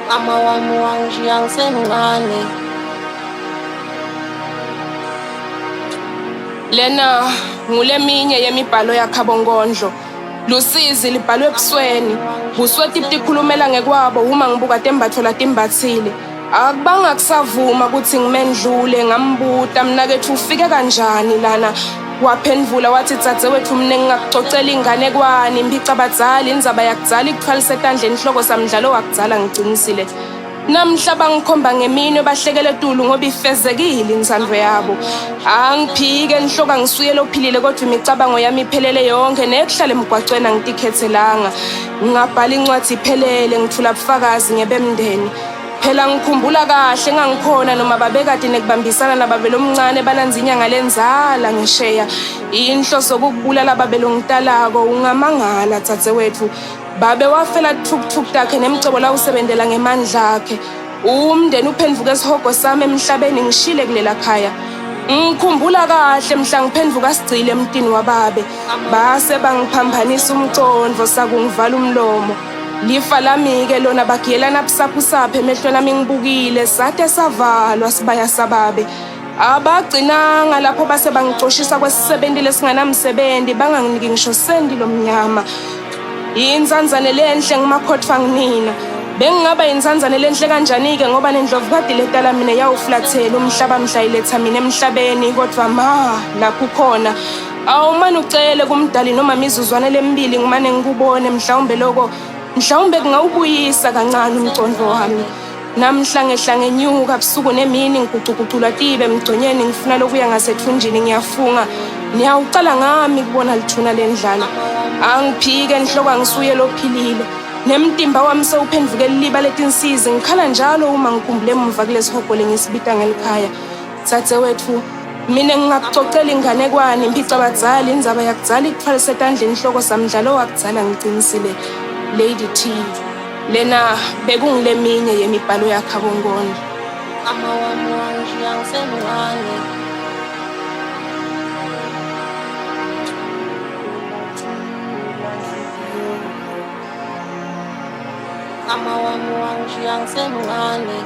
Mama wami wangishiya ngisemncane. Lena nguleminye yemibhalo yakhabonkondlo. Lusizi libhalwe ebusweni. Buswetipti khulumela ngekwabo uma ngibuka tembatho latimbatsile. Akubanga kusavuma ukuthi ngimendlule ngambuta mnakethu ufike kanjani lana. Waphendvula wathi dzadzewethu mne ngingakucocela inganekwane impica abadzali indzaba yakudzala ikuthwalise etandleni inhloko samdlalo wakudzala ngicinisile. Namhla bangikhomba ngeminwe bahlekele tulu ngoba ifezekile intsandvo yabo. Angiphike nhloko angisuyela ophilile kodwa imicabango yami iphelele yonke nekuhlala emgwacweni angitikhethelanga. Ngingabhala incwadi iphelele ngithula bufakazi ngebemndeni. Phela ngikhumbula kahle ngangikhona noma babekade nekubambisana nababelo omncane balanza inyanga lenzala ngisheya. Inhloso kokubulala babelo ngitalako ungamangala dzadzewethu. Babe wafela thukthuk takhe nemcebo la usebentela ngemandla akhe. Umndeni uphendvuka esihogo sami emhlabeni ngishile kulela khaya. Ngikhumbula kahle mhla ngiphendvuka sigcile emntini wababe. Base bangiphambanisa umcondvo sakungivala umlomo. Lifa lami-ke lona bagiyelana busaphusapha emehlweni ami ngibukile sade savalwa sibaya sababe. Abagcinanga lapho base bangicoshisa kwesisebenzi lesinganamsebenzi banganginiki ngisho sendi lomnyama. Inzanzane lenhle ngimakhotfa nginina. Bengingaba inzanzane lenhle kanjani-ke ngoba nendlovukati letala mina yawuflathela umhlaba mhlayiletha mina emhlabeni kodwa ma lapho ukhona. Awumane ucele kumdali noma mizuzwane lemibili ngimane ngikubone mhlawumbe kungawubuyisa kancane umcondvo wami. Namhla ngehla ngenyuka busuku nemini ngigucuguculwa tibe emgconyeni ngifuna lokuya ngasethunjini ngiyafunga. Niyawucala ngami kubona lithuna lendlala. Angiphike nhloko angisuyela ophilile. Nemtimba wami sewuphendvuke liliba letinsizi ngikhala njalo uma ngikhumbule emuva kulesihogo lengisibita ngelikhaya. Dzadzewethu mina ngingakucocela inganekwane impica abadzali indzaba yakudzala ikuthwalise etandleni inhloko samdlalo wakudzala ngicinisile. Lady T. Lena bekungileminye yemibhalo yakhabonkondlo. Mama wami wangishiya ngisemncane. Mama wami wangishiya ngisemncane.